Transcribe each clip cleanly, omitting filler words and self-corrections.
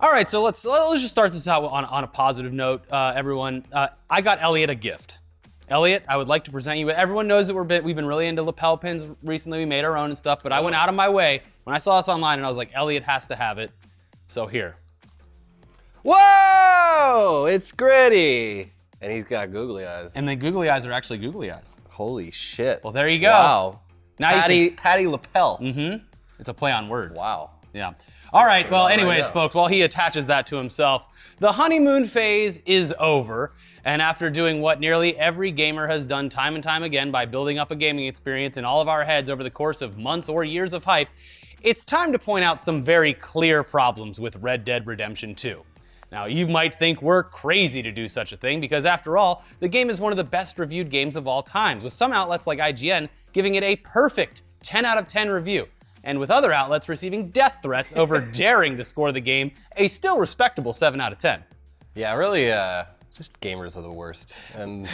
All right, so let's just start this out on a positive note, everyone. I got Elliot a gift. Elliot, I would like to present you with, everyone knows that we've been really into lapel pins recently. We made our own and stuff, but I went out of my way when I saw this online and I was like, Elliot has to have it. So here. Whoa! It's gritty. And he's got googly eyes. And the googly eyes are actually googly eyes. Holy shit. Well, there you go. Wow. Now Patty lapel. Mm-hmm. It's a play on words. Wow. Yeah. All right, well, anyways, folks, while he attaches that to himself, the honeymoon phase is over. And after doing what nearly every gamer has done time and time again by building up a gaming experience in all of our heads over the course of months or years of hype, it's time to point out some very clear problems with Red Dead Redemption 2. Now, you might think we're crazy to do such a thing because, after all, the game is one of the best reviewed games of all times, with some outlets like IGN giving it a perfect 10 out of 10 review, and with other outlets receiving death threats over daring to score the game a still respectable 7 out of 10. Yeah, really, just gamers are the worst, and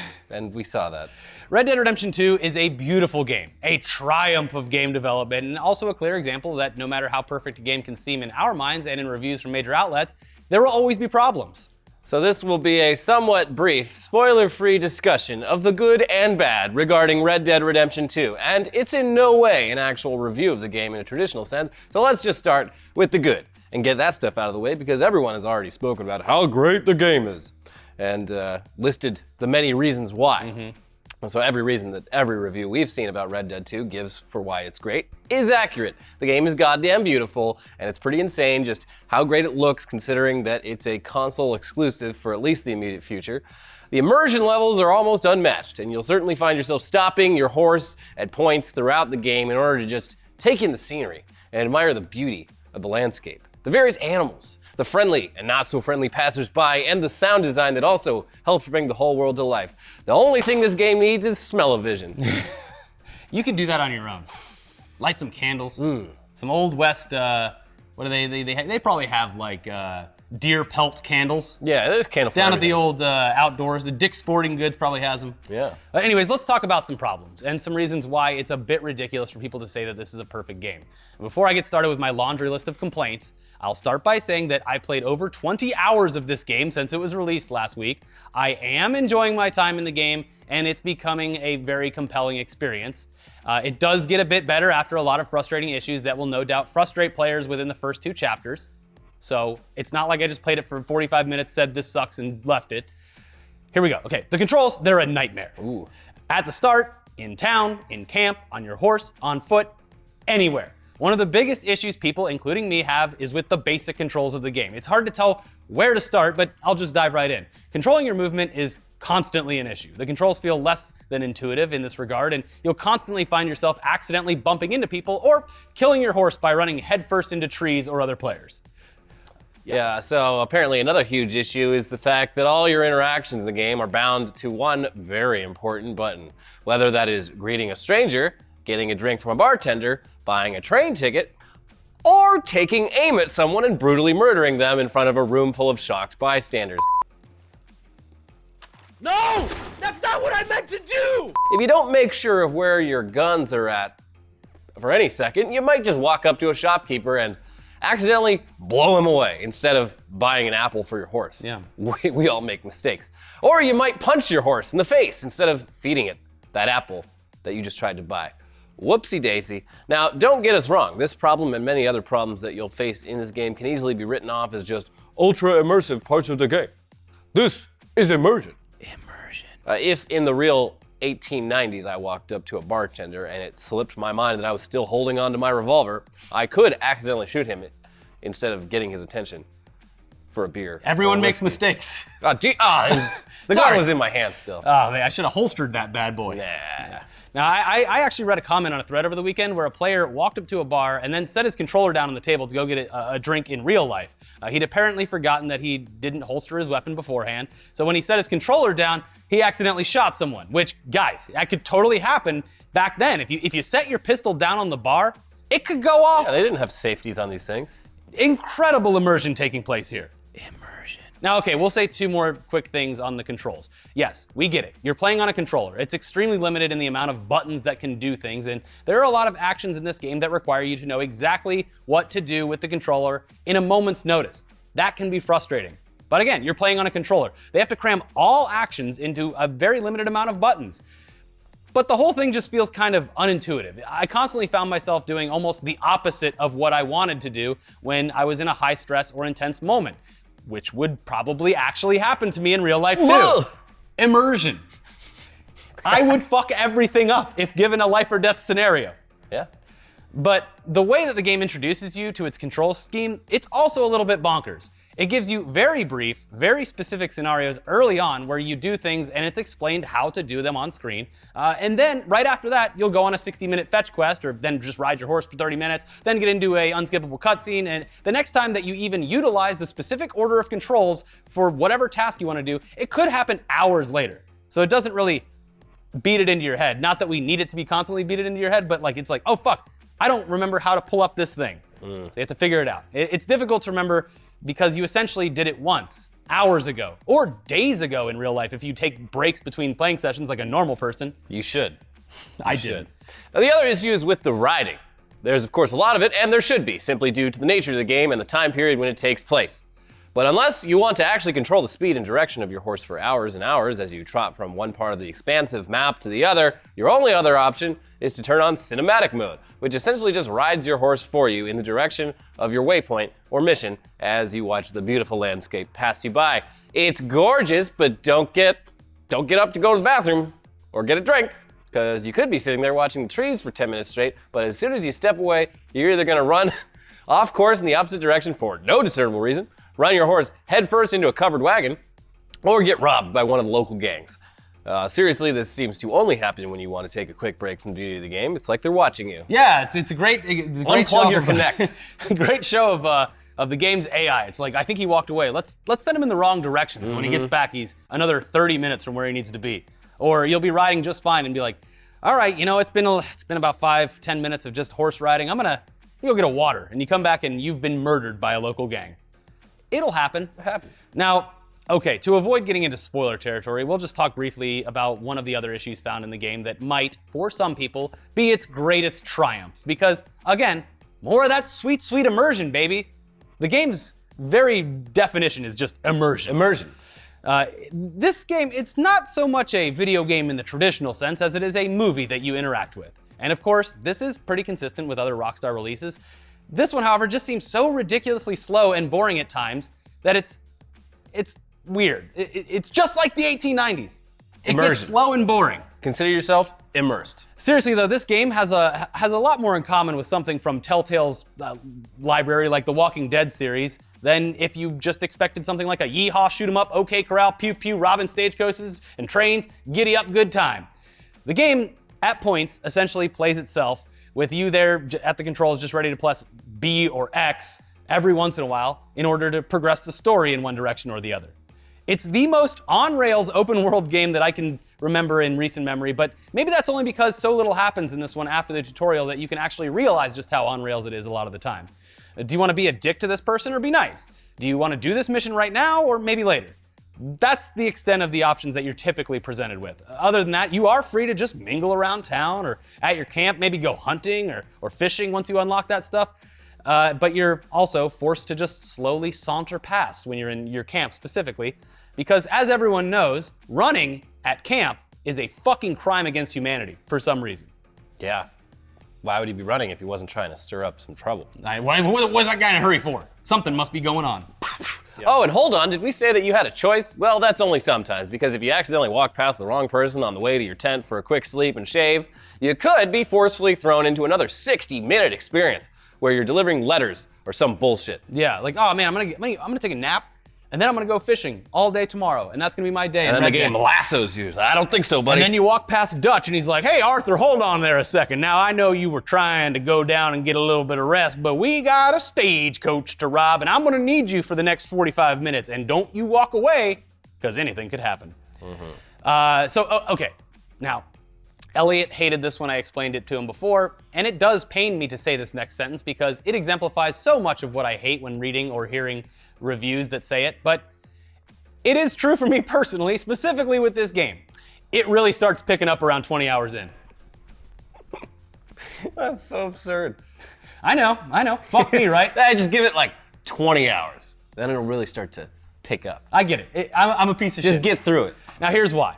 we saw that. Red Dead Redemption 2 is a beautiful game, a triumph of game development, and also a clear example that no matter how perfect a game can seem in our minds and in reviews from major outlets, there will always be problems. So this will be a somewhat brief, spoiler-free discussion of the good and bad regarding Red Dead Redemption 2, and it's in no way an actual review of the game in a traditional sense, so let's just start with the good and get that stuff out of the way because everyone has already spoken about how great the game is and listed the many reasons why. And so every reason that every review we've seen about Red Dead 2 gives for why it's great is accurate. The game is goddamn beautiful, and it's pretty insane just how great it looks considering that it's a console exclusive for at least the immediate future. The immersion levels are almost unmatched, and you'll certainly find yourself stopping your horse at points throughout the game in order to just take in the scenery and admire the beauty of the landscape. The various animals, the friendly and not so friendly passersby, and the sound design that also helps bring the whole world to life. The only thing this game needs is smell-o-vision. You can do that on your own. Light some candles, some Old West, what do they probably have like deer pelt candles. Yeah, there's candle down at the old outdoors. The Dick's Sporting Goods probably has them. Yeah. But anyways, let's talk about some problems and some reasons why it's a bit ridiculous for people to say that this is a perfect game. And before I get started with my laundry list of complaints, I'll start by saying that I played over 20 hours of this game since it was released last week. I am enjoying my time in the game, and it's becoming a very compelling experience. It does get a bit better after a lot of frustrating issues that will no doubt frustrate players within the first 2 chapters. So it's not like I just played it for 45 minutes, said this sucks, and left it. Here we go. Okay, the controls, they're a nightmare. Ooh. At the start, in town, in camp, on your horse, on foot, anywhere. One of the biggest issues people, including me, have is with the basic controls of the game. It's hard to tell where to start, but I'll just dive right in. Controlling your movement is constantly an issue. The controls feel less than intuitive in this regard, and you'll constantly find yourself accidentally bumping into people or killing your horse by running headfirst into trees or other players. Yeah, so apparently another huge issue is the fact that all your interactions in the game are bound to one very important button. Whether that is greeting a stranger, getting a drink from a bartender, buying a train ticket, or taking aim at someone and brutally murdering them in front of a room full of shocked bystanders. No! That's not what I meant to do! If you don't make sure of where your guns are at for any second, you might just walk up to a shopkeeper and accidentally blow him away instead of buying an apple for your horse. Yeah. We all make mistakes. Or you might punch your horse in the face instead of feeding it that apple that you just tried to buy. Whoopsie daisy. Now, don't get us wrong. This problem and many other problems that you'll face in this game can easily be written off as just ultra immersive parts of the game. This is immersion. Immersion. If in the real 1890s I walked up to a bartender and it slipped my mind that I was still holding onto my revolver, I could accidentally shoot him instead of getting his attention for a beer. Everyone makes mistakes. The gun was in my hand still. Oh man, I should have holstered that bad boy. Nah. Now, I actually read a comment on a thread over the weekend where a player walked up to a bar and then set his controller down on the table to go get a drink in real life. He'd apparently forgotten that he didn't holster his weapon beforehand, so when he set his controller down, he accidentally shot someone, which, guys, that could totally happen back then. If you set your pistol down on the bar, it could go off. Yeah, they didn't have safeties on these things. Incredible immersion taking place here. Immersion. Now, okay, we'll say 2 more quick things on the controls. Yes, we get it. You're playing on a controller. It's extremely limited in the amount of buttons that can do things, and there are a lot of actions in this game that require you to know exactly what to do with the controller in a moment's notice. that can be frustrating. But again, you're playing on a controller. They have to cram all actions into a very limited amount of buttons. But the whole thing just feels kind of unintuitive. I constantly found myself doing almost the opposite of what I wanted to do when I was in a high stress or intense moment, which would probably actually happen to me in real life too. Whoa. Immersion. I would fuck everything up if given a life or death scenario. Yeah. But the way that the game introduces you to its control scheme, it's also a little bit bonkers. It gives you very brief, very specific scenarios early on where you do things and it's explained how to do them on screen. And then right after that, you'll go on a 60-minute fetch quest or then just ride your horse for 30 minutes, then get into a unskippable cutscene. And the next time that you even utilize the specific order of controls for whatever task you want to do, it could happen hours later. So it doesn't really beat it into your head. Not that we need it to be constantly beat it into your head, but like it's like, oh fuck, I don't remember how to pull up this thing. So you have to figure it out. It's difficult to remember because you essentially did it once, hours ago, or days ago in real life if you take breaks between playing sessions like a normal person. You should. I did. Now, the other issue is with the riding. There's, of course, a lot of it, and there should be, simply due to the nature of the game and the time period when it takes place. But unless you want to actually control the speed and direction of your horse for hours and hours as you trot from one part of the expansive map to the other, your only other option is to turn on cinematic mode, which essentially just rides your horse for you in the direction of your waypoint or mission as you watch the beautiful landscape pass you by. It's gorgeous, but don't get up to go to the bathroom or get a drink, because you could be sitting there watching the trees for 10 minutes straight, but as soon as you step away, you're either gonna run off course in the opposite direction for no discernible reason, run your horse headfirst into a covered wagon, or get robbed by one of the local gangs. Seriously, this seems to only happen when you want to take a quick break from the beauty of the game. It's like they're watching you. Yeah, it's a great Unplug show your of- Kinect. a great show of the game's AI. It's like, I think he walked away. Let's send him in the wrong direction. So when he gets back, he's another 30 minutes from where he needs to be. Or you'll be riding just fine and be like, all right, it's been about 5-10 minutes of just horse riding. I'm gonna go get a water. And you come back and you've been murdered by a local gang. It'll happen. It happens. Now, okay, to avoid getting into spoiler territory, we'll just talk briefly about one of the other issues found in the game that might, for some people, be its greatest triumph. Because, again, more of that sweet, sweet immersion, baby. The game's very definition is just immersion. Immersion. This game, it's not so much a video game in the traditional sense as it is a movie that you interact with. And of course, this is pretty consistent with other Rockstar releases. This one, however, just seems so ridiculously slow and boring at times that it's weird. It's just like the 1890s. It Immersion. gets slow and boring. Consider yourself immersed. Seriously though, this game has a lot more in common with something from Telltale's library, like the Walking Dead series, than if you just expected something like a yeehaw, shoot 'em up, OK Corral, pew pew, robbing stagecoaches and trains, giddy up, good time. The game, at points, essentially plays itself with you there at the controls just ready to press B or X every once in a while in order to progress the story in one direction or the other. It's the most on-rails open world game that I can remember in recent memory, but maybe that's only because so little happens in this one after the tutorial that you can actually realize just how on-rails it is a lot of the time. Do you want to be a dick to this person or be nice? Do you want to do this mission right now or maybe later? That's the extent of the options that you're typically presented with. Other than that, you are free to just mingle around town or at your camp, maybe go hunting or fishing once you unlock that stuff. But you're also forced to just slowly saunter past when you're in your camp specifically, because as everyone knows, running at camp is a fucking crime against humanity for some reason. Yeah. Why would he be running if he wasn't trying to stir up some trouble? What was that guy in a hurry for? Something must be going on. Oh, and hold on, did we say that you had a choice? Well, that's only sometimes, because if you accidentally walk past the wrong person on the way to your tent for a quick sleep and shave, you could be forcefully thrown into another 60-minute experience where you're delivering letters or some bullshit. Yeah, like, oh man, I'm gonna take a nap, and then I'm gonna go fishing all day tomorrow, and that's gonna be my day. And then the game lassos you. I don't think so, buddy. And then you walk past Dutch, and he's like, hey, Arthur, hold on there a second. Now, I know you were trying to go down and get a little bit of rest, but we got a stagecoach to rob, and I'm gonna need you for the next 45 minutes, and don't you walk away, because anything could happen. Okay, now, Elliot hated this when I explained it to him before, and it does pain me to say this next sentence because it exemplifies so much of what I hate when reading or hearing reviews that say it, but it is true for me personally, specifically with this game. It really starts picking up around 20 hours in. That's so absurd. I know. Fuck me, right? I just give it like 20 hours. Then it'll really start to pick up. I get it. I'm a piece of shit. Just get through it. Now here's why.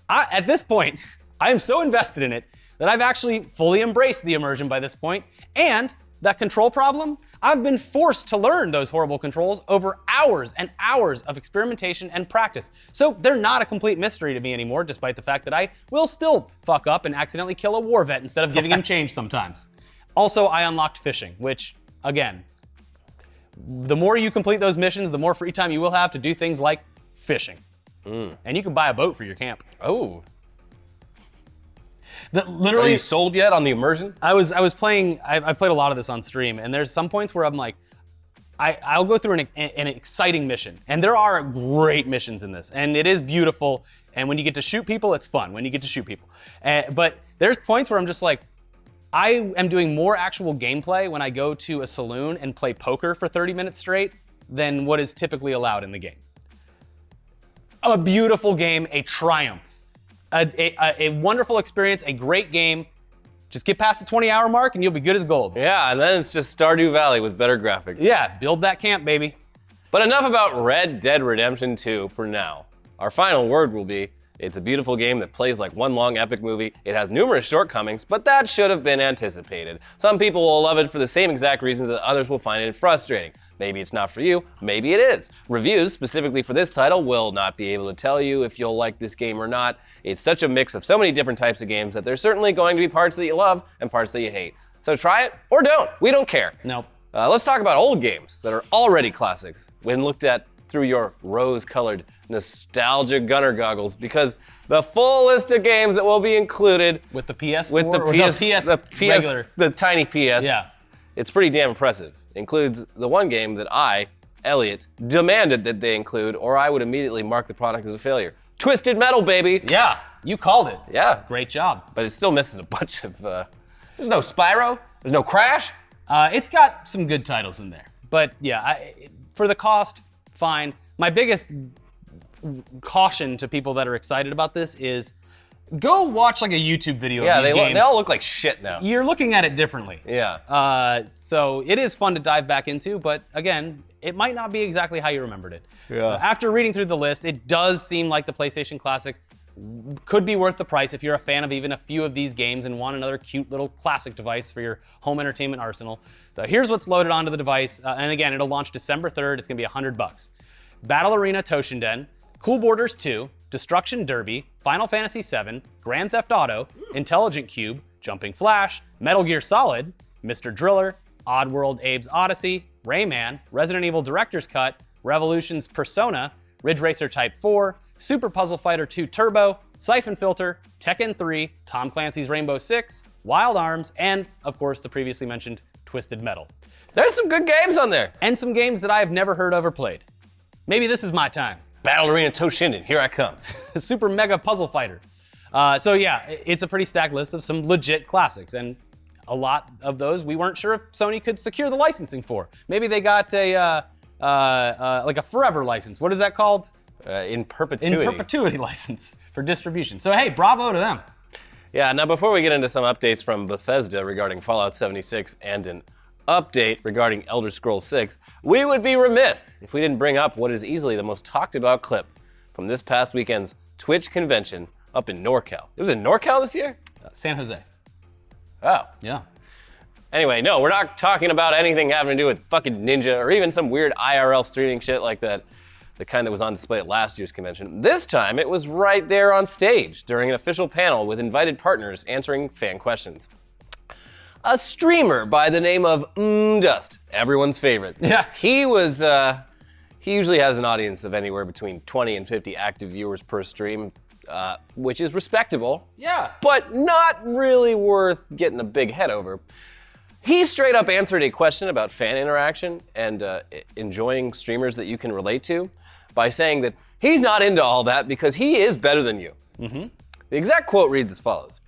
At this point, I am so invested in it that I've actually fully embraced the immersion by this point, and that control problem, I've been forced to learn those horrible controls over hours and hours of experimentation and practice. So they're not a complete mystery to me anymore, despite the fact that I will still fuck up and accidentally kill a war vet instead of giving him change sometimes. Also, I unlocked fishing, which, again, the more you complete those missions, the more free time you will have to do things like fishing. And you can buy a boat for your camp. Oh. Literally, Are you sold yet on the immersion? I was playing. I've played a lot of this on stream, and there's some points where I'm like, I'll go through an exciting mission, and there are great missions in this, and it is beautiful. And when you get to shoot people, it's fun. When you get to shoot people, but there's points where I'm just like, I am doing more actual gameplay when I go to a saloon and play poker for 30 minutes straight than what is typically allowed in the game. A beautiful game, a triumph. A wonderful experience, a great game. Just get past the 20-hour mark and you'll be good as gold. Yeah, and then it's just Stardew Valley with better graphics. Yeah, build that camp, baby. But enough about Red Dead Redemption 2 for now. Our final word will be, it's a beautiful game that plays like one long epic movie. It has numerous shortcomings, but that should have been anticipated. Some people will love it for the same exact reasons that others will find it frustrating. Maybe it's not for you, maybe it is. Reviews, specifically for this title, will not be able to tell you if you'll like this game or not. It's such a mix of so many different types of games that there's certainly going to be parts that you love and parts that you hate. So try it or don't, we don't care. Nope. Let's talk about old games that are already classics when looked at through your rose-colored nostalgia gunner goggles, because the full list of games that will be included with the PS4 with the or PS, the PS regular. The tiny PS. Yeah. It's pretty damn impressive. Includes the one game that I, Elliot, demanded that they include, or I would immediately mark the product as a failure. Twisted Metal, baby. Yeah, you called it. Yeah. Great job. But it's still missing a bunch of, there's no Spyro, there's no Crash. It's got some good titles in there. But yeah, for the cost, fine. My biggest caution to people that are excited about this is go watch like a YouTube video of these games. They all look like shit now. You're looking at it differently. Yeah. So it is fun to dive back into, but again, it might not be exactly how you remembered it. Yeah. After reading through the list, it does seem like the PlayStation Classic could be worth the price if you're a fan of even a few of these games and want another cute little classic device for your home entertainment arsenal. So here's what's loaded onto the device, and again, it'll launch December 3rd. It's gonna be $100. Battle Arena Toshinden, Cool Borders 2, Destruction Derby, Final Fantasy VII, Grand Theft Auto, Intelligent Cube, Jumping Flash, Metal Gear Solid, Mr. Driller, Oddworld Abe's Odyssey, Rayman, Resident Evil Director's Cut, Revolution's Persona, Ridge Racer Type 4, Super Puzzle Fighter 2 Turbo, Siphon Filter, Tekken 3, Tom Clancy's Rainbow Six, Wild Arms, and, of course, the previously mentioned Twisted Metal. There's some good games on there. And some games that I have never heard of or played. Maybe this is my time. Battle Arena Toshinden, here I come. Super Mega Puzzle Fighter. So yeah, it's a pretty stacked list of some legit classics, and a lot of those we weren't sure if Sony could secure the licensing for. Maybe they got a like a forever license. What is that called? In perpetuity. In perpetuity license for distribution. So hey, bravo to them. Yeah, now before we get into some updates from Bethesda regarding Fallout 76 and an update regarding Elder Scrolls 6, we would be remiss if we didn't bring up what is easily the most talked about clip from this past weekend's Twitch convention up in NorCal. It was in NorCal this year? San Jose. Oh. Yeah. Anyway, no, we're not talking about anything having to do with fucking Ninja or even some weird IRL streaming shit like that, the kind that was on display at last year's convention. This time, it was right there on stage during an official panel with invited partners answering fan questions. A streamer by the name of Dust, everyone's favorite. Yeah. He usually has an audience of anywhere between 20 and 50 active viewers per stream, which is respectable. Yeah. But not really worth getting a big head over. He straight up answered a question about fan interaction and enjoying streamers that you can relate to by saying that he's not into all that because he is better than you. Mm-hmm. The exact quote reads as follows.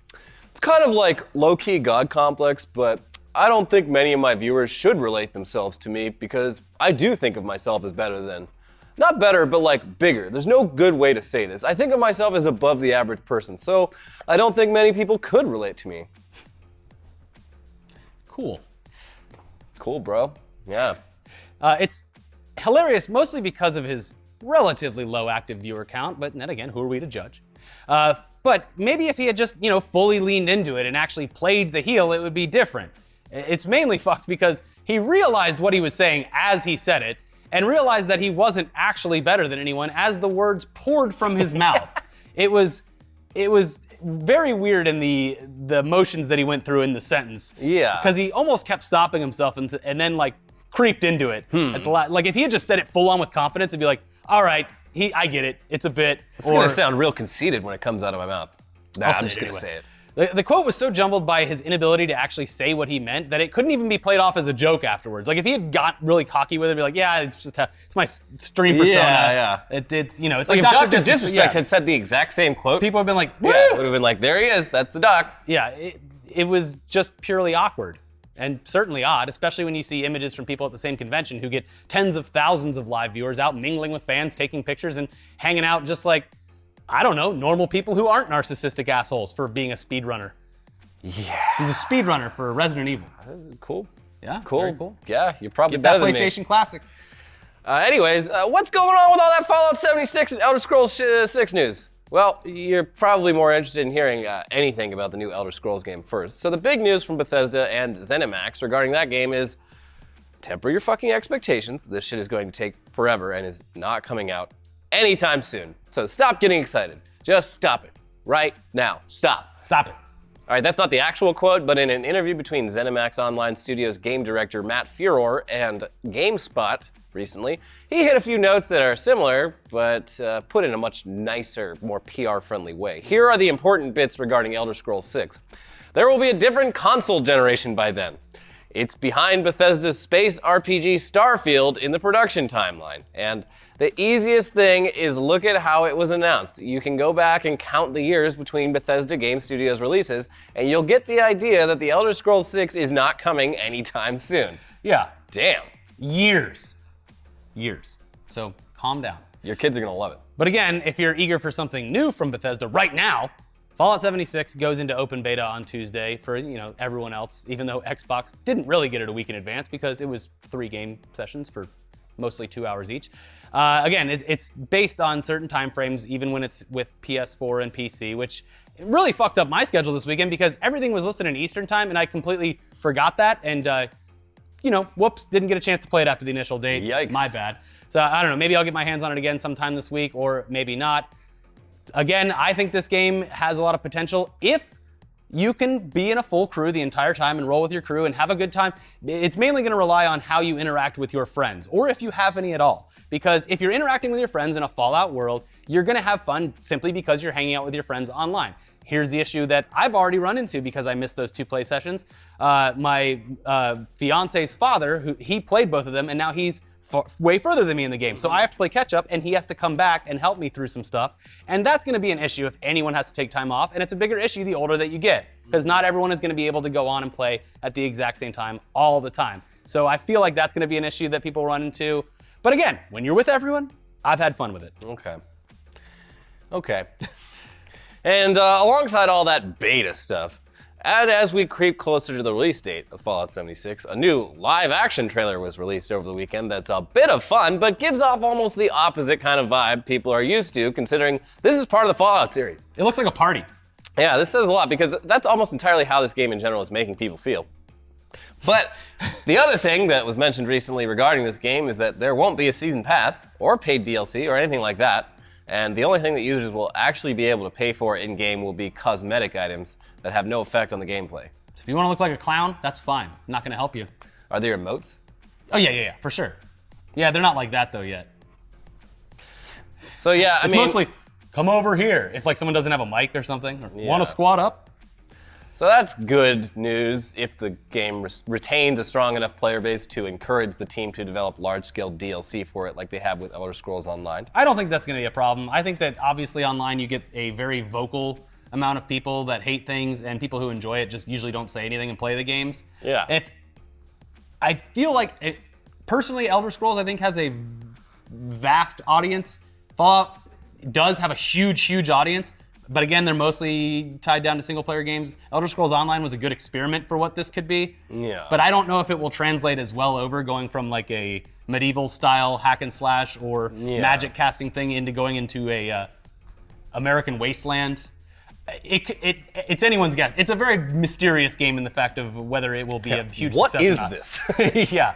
It's kind of like low-key God complex, but I don't think many of my viewers should relate themselves to me because I do think of myself as better than, not better, but like bigger. There's no good way to say this. I think of myself as above the average person, so I don't think many people could relate to me. Cool. Cool, bro. Yeah. It's hilarious mostly because of his relatively low active viewer count, but then again, who are we to judge? But maybe if he had just, fully leaned into it and actually played the heel, it would be different. It's mainly fucked because he realized what he was saying as he said it, and realized that he wasn't actually better than anyone as the words poured from his mouth. It was very weird in the motions that he went through in the sentence. Yeah. Because he almost kept stopping himself and then like creeped into it. At the like if he had just said it full on with confidence, it'd be like, all right, I get it. It's a bit. It's gonna sound real conceited when it comes out of my mouth. Nah, I'm just gonna say it. The quote was so jumbled by his inability to actually say what he meant that it couldn't even be played off as a joke afterwards. Like if he had got really cocky with it, be like, yeah, it's my stream persona. Yeah. It's it's Like like if Dr. Disrespect had said the exact same quote, people have been like, woo! yeah, would have been like, there he is, that's the doc. Yeah, it was just purely awkward and certainly odd, especially when you see images from people at the same convention who get tens of thousands of live viewers out mingling with fans, taking pictures and hanging out just like, I don't know, normal people who aren't narcissistic assholes for being a speedrunner. Yeah. He's a speedrunner for Resident Evil. That's cool. Yeah, Cool. very cool. Yeah, you're probably Get better that than PlayStation me. Classic. Anyways, what's going on with all that Fallout 76 and Elder Scrolls 6 news? Well, you're probably more interested in hearing anything about the new Elder Scrolls game first. So the big news from Bethesda and ZeniMax regarding that game is temper your fucking expectations. This shit is going to take forever and is not coming out anytime soon. So stop getting excited. Just stop it. Right now. Stop. Stop it. All right, that's not the actual quote, but in an interview between ZeniMax Online Studios game director Matt Furor and GameSpot recently, he hit a few notes that are similar, but put in a much nicer, more PR-friendly way. Here are the important bits regarding Elder Scrolls 6. There will be a different console generation by then. It's behind Bethesda's space RPG Starfield in the production timeline. And the easiest thing is look at how it was announced. You can go back and count the years between Bethesda Game Studios releases, and you'll get the idea that the Elder Scrolls 6 is not coming anytime soon. Yeah. Damn. Years. So calm down. Your kids are gonna love it. But again, if you're eager for something new from Bethesda right now, Fallout 76 goes into open beta on Tuesday for everyone else, even though Xbox didn't really get it a week in advance because it was 3 game sessions for mostly 2 hours each. Again, it's based on certain time frames, even when it's with PS4 and PC, which really fucked up my schedule this weekend because everything was listed in Eastern time and I completely forgot that and whoops, didn't get a chance to play it after the initial date. Yikes. My bad. So I don't know, maybe I'll get my hands on it again sometime this week or maybe not. Again, I think this game has a lot of potential if you can be in a full crew the entire time and roll with your crew and have a good time. It's mainly going to rely on how you interact with your friends, or if you have any at all. Because if you're interacting with your friends in a Fallout world, you're going to have fun simply because you're hanging out with your friends online. Here's the issue that I've already run into because I missed those 2 play sessions. My fiance's father, he played both of them, and now he's way further than me in the game. So I have to play catch up and he has to come back and help me through some stuff. And that's gonna be an issue if anyone has to take time off. And it's a bigger issue the older that you get because not everyone is gonna be able to go on and play at the exact same time all the time. So I feel like that's gonna be an issue that people run into. But again, when you're with everyone, I've had fun with it. Okay. And alongside all that beta stuff, and as we creep closer to the release date of Fallout 76, a new live-action trailer was released over the weekend that's a bit of fun, but gives off almost the opposite kind of vibe people are used to, considering this is part of the Fallout series. It looks like a party. Yeah, this says a lot, because that's almost entirely how this game in general is making people feel. But the other thing that was mentioned recently regarding this game is that there won't be a season pass, or paid DLC, or anything like that. And the only thing that users will actually be able to pay for in-game will be cosmetic items that have no effect on the gameplay. So if you want to look like a clown, that's fine. I'm not going to help you. Are there emotes? Oh, yeah, for sure. Yeah, they're not like that, though, yet. So, yeah, I mean... It's mostly, come over here, if like someone doesn't have a mic or something, or want to squat up. So that's good news if the game retains a strong enough player base to encourage the team to develop large-scale DLC for it like they have with Elder Scrolls Online. I don't think that's going to be a problem. I think that obviously online you get a very vocal amount of people that hate things and people who enjoy it just usually don't say anything and play the games. Yeah. I feel like, personally, Elder Scrolls I think has a vast audience. Fallout does have a huge audience. But again, they're mostly tied down to single-player games. Elder Scrolls Online was a good experiment for what this could be. Yeah. But I don't know if it will translate as well over going from like a medieval style hack and slash or magic casting thing into going into a American wasteland. It's anyone's guess. It's a very mysterious game in the fact of whether it will be a huge success or not. What is this? Yeah.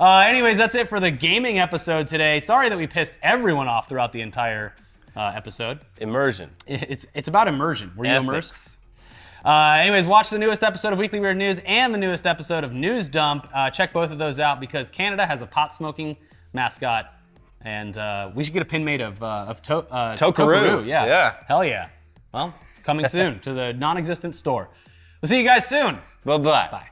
Anyways, that's it for the gaming episode today. Sorry that we pissed everyone off throughout the entire episode. Immersion. It's about immersion. Were you immersed? Anyways, watch the newest episode of Weekly Weird News and the newest episode of News Dump. Check both of those out because Canada has a pot-smoking mascot, and we should get a pin made of Tokaroo. Yeah. Hell yeah. Well, coming soon to the non-existent store. We'll see you guys soon. Bye-bye. Bye.